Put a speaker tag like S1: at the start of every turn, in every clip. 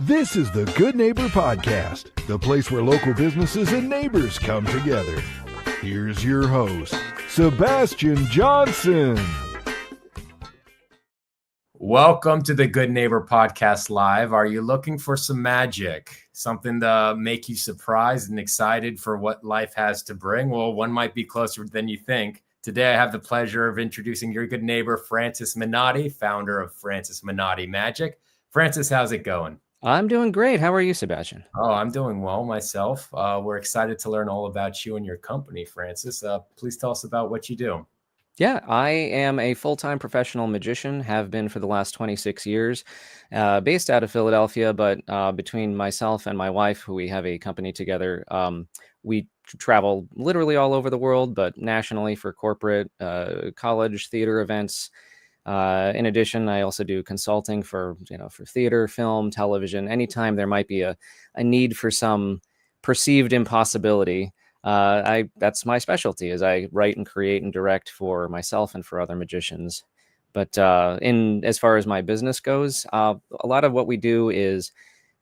S1: This is the Good Neighbor Podcast, the place where local businesses and neighbors come together. Here's your host, Sebastian Johnson.
S2: Welcome to the Good Neighbor Podcast Live. Are you looking for some magic, something to make you surprised and excited for what life has to bring? Well, one might be closer than you think. Today, I have the pleasure of introducing your good neighbor, Francis Menotti, founder of Francis Menotti Magic. Francis, how's it going?
S3: I'm doing great. How are you, Sebastian?
S2: Oh, I'm doing well myself. We're excited to learn all about you and your company, Francis. Please tell us about what you do.
S3: Yeah, I am a full-time professional magician, have been for the last 26 years, based out of Philadelphia, but between myself and my wife, who we have a company together, we travel literally all over the world, but nationally for corporate, college, theater events. In addition, I also do consulting for theater, film, television. Anytime there might be a need for some perceived impossibility, that's my specialty, is I write and create and direct for myself and for other magicians. But as far as my business goes, a lot of what we do is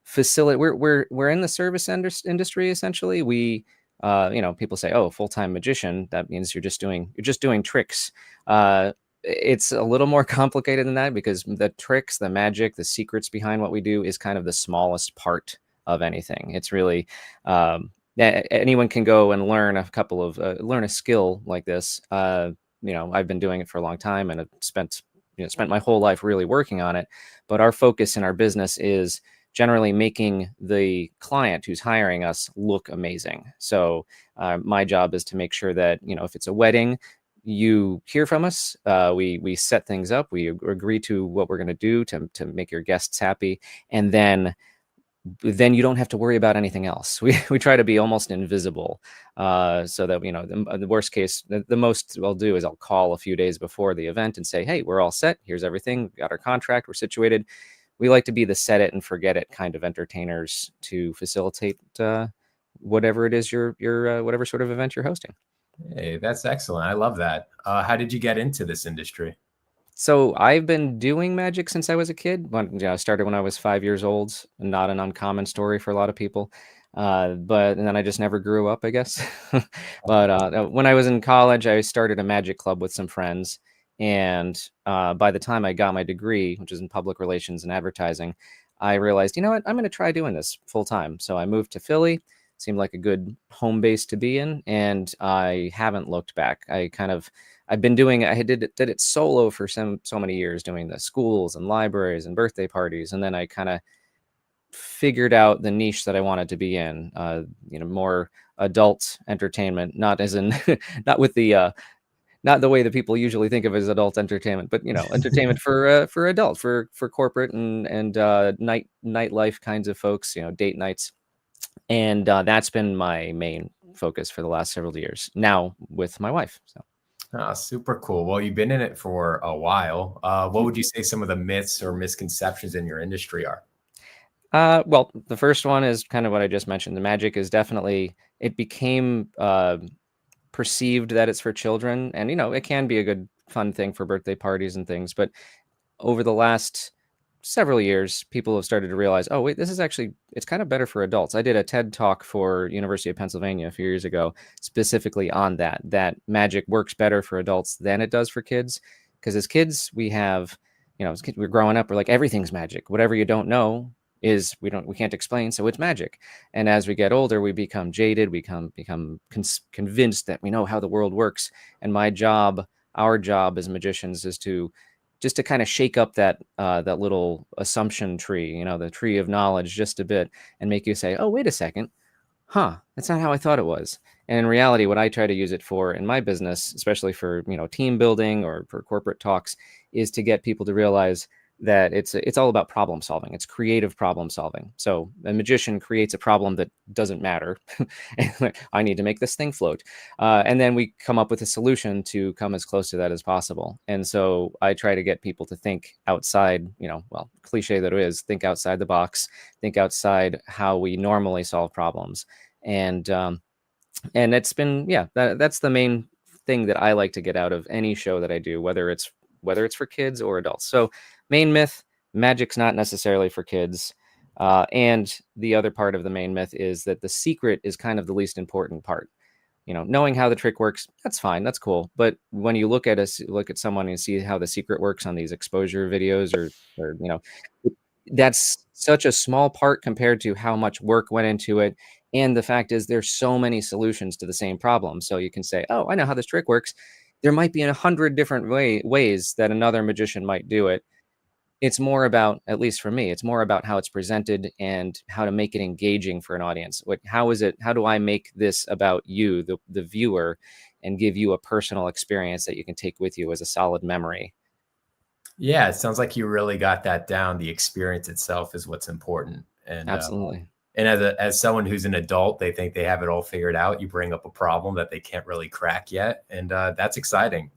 S3: facilitate. We're in the service industry essentially. We people say, oh, full-time magician, that means you're just doing tricks. It's a little more complicated than that, because the tricks, the magic, the secrets behind what we do is kind of the smallest part of anything. It's really anyone can go and learn a skill like this. I've been doing it for a long time and I've spent my whole life really working on it. But our focus in our business is generally making the client who's hiring us look amazing. So my job is to make sure that, if it's a wedding, you hear from us, we set things up, we agree to what we're going to do to make your guests happy, and then you don't have to worry about anything else. We try to be almost invisible, so that the worst case, the most I'll do is I'll call a few days before the event and say, hey, we're all set, here's everything, we got our contract, we're situated. We like to be the set it and forget it kind of entertainers to facilitate whatever it is whatever sort of event you're hosting.
S2: Hey, that's excellent. I love that. How did you get into this industry?
S3: So I've been doing magic since I was a kid. I started when I was 5 years old. Not an uncommon story for a lot of people. And then I just never grew up, I guess. But when I was in college, I started a magic club with some friends. And by the time I got my degree, which is in public relations and advertising, I realized, you know what, I'm going to try doing this full time. So I moved to Philly. Seemed like a good home base to be in, and I haven't looked back. I did it solo for so many years, doing the schools and libraries and birthday parties, and then I kind of figured out the niche that I wanted to be in. More adult entertainment, not as in not with the not the way that people usually think of as adult entertainment, but entertainment for adult, for corporate and nightlife kinds of folks, date nights. And that's been my main focus for the last several years, now with my wife. So.
S2: Super cool. Well, you've been in it for a while. What would you say some of the myths or misconceptions in your industry are?
S3: Well, the first one is kind of what I just mentioned. The magic is definitely, it became perceived that it's for children. And, it can be a good, fun thing for birthday parties and things. But over the last several years, people have started to realize, oh, wait, it's kind of better for adults. I did a TED talk for University of Pennsylvania a few years ago, specifically on that magic works better for adults than it does for kids. Because as kids, we have, as kids, we're growing up, we're like, everything's magic. Whatever you don't know is we can't explain, so it's magic. And as we get older, we become jaded, we become convinced that we know how the world works. And our job as magicians is to kind of shake up that little assumption tree, the tree of knowledge, just a bit, and make you say, oh, wait a second, that's not how I thought it was. And in reality, what I try to use it for in my business, especially for, team building or for corporate talks, is to get people to realize that it's all about problem solving. It's creative problem solving. So a magician creates a problem that doesn't matter. I need to make this thing float. And then we come up with a solution to come as close to that as possible. And so I try to get people to think outside, cliche that it is, think outside the box, think outside how we normally solve problems. And it's been, that's the main thing that I like to get out of any show that I do, whether it's for kids or adults. So main myth, magic's not necessarily for kids. And the other part of the main myth is that the secret is kind of the least important part. Knowing how the trick works, that's fine, that's cool. But when you look at someone and see how the secret works on these exposure videos, or that's such a small part compared to how much work went into it. And the fact is, there's so many solutions to the same problem. So you can say, oh, I know how this trick works. There might be 100 different ways that another magician might do it. It's more about, at least for me, it's more about how it's presented and how to make it engaging for an audience. How do I make this about you, the viewer, and give you a personal experience that you can take with you as a solid memory?
S2: Yeah, it sounds like you really got that down. The experience itself is what's important.
S3: Absolutely.
S2: And as someone who's an adult, they think they have it all figured out. You bring up a problem that they can't really crack yet, and that's exciting.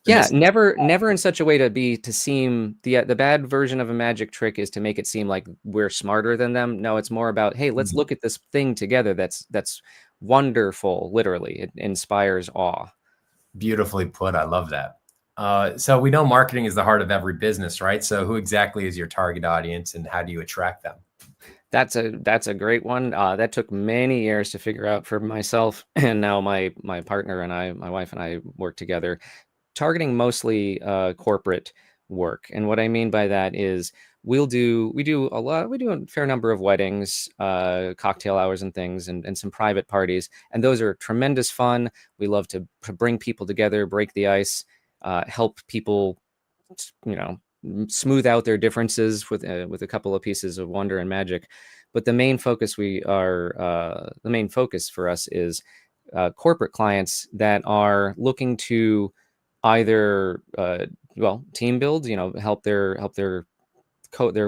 S3: Yeah, never in such a way to seem the bad version of a magic trick is to make it seem like we're smarter than them. No, it's more about, hey, let's look at this thing together. That's wonderful. Literally, it inspires awe.
S2: Beautifully put. I love that. So we know marketing is the heart of every business, right? So who exactly is your target audience, and how do you attract them?
S3: That's a great one. That took many years to figure out for myself, and now my partner and my wife and I work together, targeting mostly corporate work. And what I mean by that is we do a fair number of weddings, cocktail hours and things, and some private parties. And those are tremendous fun. We love to bring people together, break the ice, help people, smooth out their differences with a couple of pieces of wonder and magic. But the main focus for us is corporate clients that are looking to either team build, help their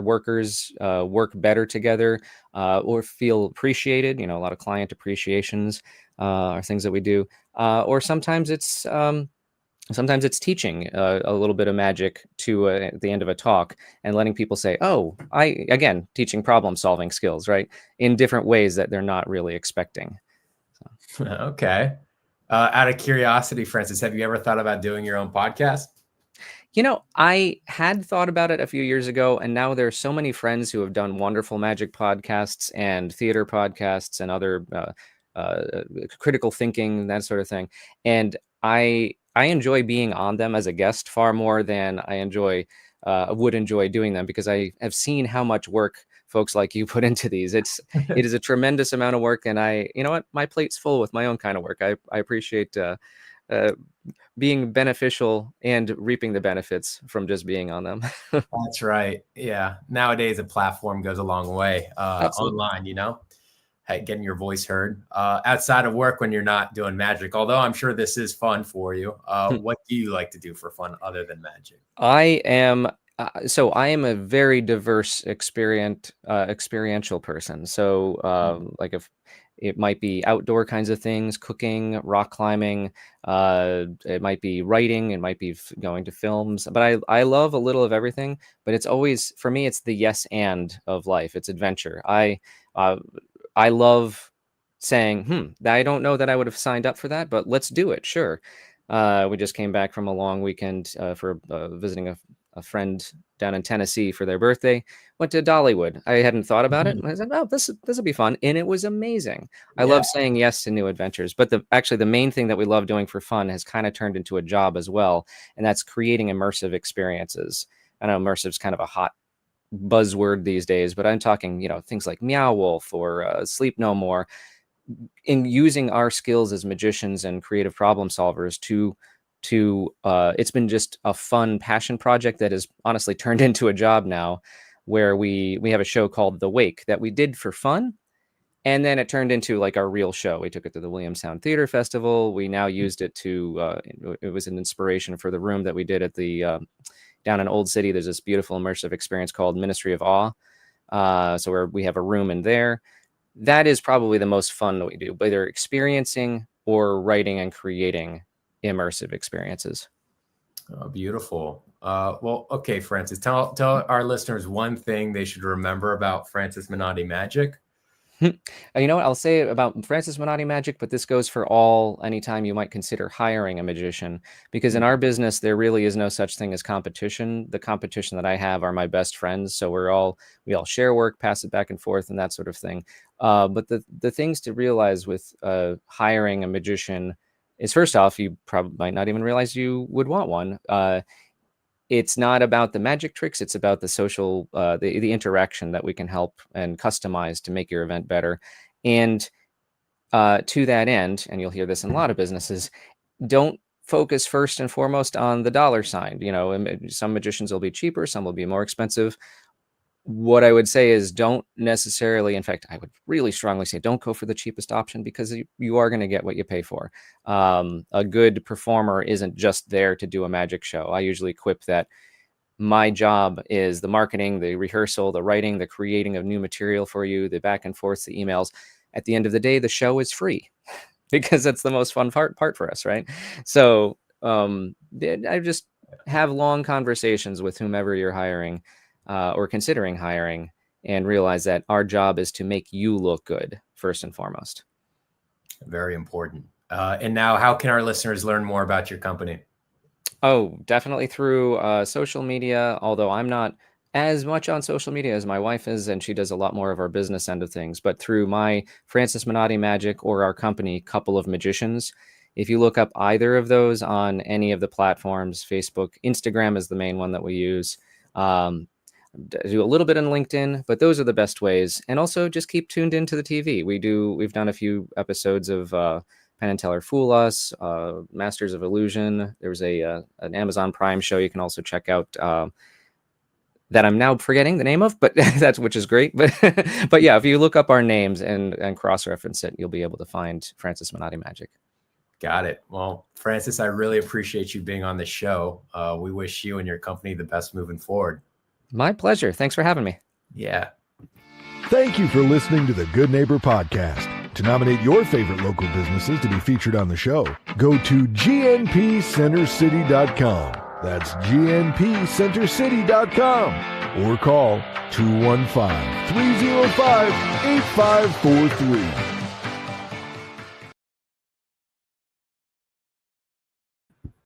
S3: workers work better together, or feel appreciated. A lot of client appreciations are things that we do, or sometimes it's teaching a little bit of magic to at the end of a talk and letting people say, oh, again, teaching problem solving skills, right, in different ways that they're not really expecting.
S2: So. Okay. Out of curiosity, Francis, have you ever thought about doing your own podcast?
S3: I had thought about it a few years ago, and now there are so many friends who have done wonderful magic podcasts and theater podcasts and other critical thinking, that sort of thing. And I enjoy being on them as a guest far more than I would enjoy doing them, because I have seen how much work folks like you put into these. It is a tremendous amount of work, and my plate's full with my own kind of work. I appreciate being beneficial and reaping the benefits from just being on them.
S2: That's right. Yeah. Nowadays, a platform goes a long way online, getting your voice heard outside of work when you're not doing magic. Although I'm sure this is fun for you. What do you like to do for fun other than magic?
S3: I am a very diverse experiential person. So like if it might be outdoor kinds of things, cooking, rock climbing, it might be writing, it might be going to films, but I love a little of everything. But it's always, for me, it's the yes and of life. It's adventure. I love saying, I don't know that I would have signed up for that, but let's do it. Sure. We just came back from a long weekend for visiting a friend down in Tennessee for their birthday. Went to Dollywood. I hadn't thought about it. I said, oh, this will be fun. And it was amazing. I love saying yes to new adventures. But the main thing that we love doing for fun has kind of turned into a job as well. And that's creating immersive experiences. I know immersive is kind of a hot buzzword these days, but I'm talking, things like Meow Wolf or Sleep No More, in using our skills as magicians and creative problem solvers to it's been just a fun passion project that has honestly turned into a job now, where we have a show called The Wake that we did for fun, and then it turned into like our real show. We took it to the Williamstown Theater Festival. We now used it it was an inspiration for the room that we did at the down in Old City. There's this beautiful immersive experience called Ministry of Awe, so where we have a room in there. That is probably the most fun that we do, whether experiencing or writing and creating immersive experiences.
S2: Oh, beautiful. Well, okay, Francis, tell our listeners one thing they should remember about Francis Menotti Magic.
S3: You know what I'll say about Francis Menotti Magic, but this goes for all anytime you might consider hiring a magician, because in our business, there really is no such thing as competition. The competition that I have are my best friends. So we all share work, pass it back and forth and that sort of thing. But the things to realize with hiring a magician is, first off, you probably might not even realize you would want one. It's not about the magic tricks. It's about the social, the interaction that we can help and customize to make your event better. And to that end, and you'll hear this in a lot of businesses, don't focus first and foremost on the dollar sign. You know, some magicians will be cheaper, some will be more expensive. What I would say is don't necessarily, in fact, I would really strongly say don't go for the cheapest option, because you are going to get what you pay for. A good performer isn't just there to do a magic show. I usually quip that my job is the marketing, the rehearsal, the writing, the creating of new material for you, the back and forth, the emails. At the end of the day, the show is free because that's the most fun part for us, right? So I just have long conversations with whomever you're hiring or considering hiring, and realize that our job is to make you look good first and foremost.
S2: Very important. And now, how can our listeners learn more about your company?
S3: Oh, definitely through social media, although I'm not as much on social media as my wife is, and she does a lot more of our business end of things. But through my Francis Menotti Magic or our company, Couple of Magicians, if you look up either of those on any of the platforms, Facebook, Instagram is the main one that we use. Do a little bit on LinkedIn, but those are the best ways. And also just keep tuned into the TV. We've done a few episodes of Penn and Teller Fool Us, Masters of Illusion. There's an Amazon Prime show you can also check out that I'm now forgetting the name of, but which is great. But yeah, if you look up our names and cross-reference it, you'll be able to find Francis Menotti Magic.
S2: Got it. Well, Francis, I really appreciate you being on the show. We wish you and your company the best moving forward.
S3: My pleasure. Thanks for having me.
S2: Yeah.
S1: Thank you for listening to the Good Neighbor Podcast. To nominate your favorite local businesses to be featured on the show, go to gnpcentercity.com. That's gnpcentercity.com. Or call 215-305-8543.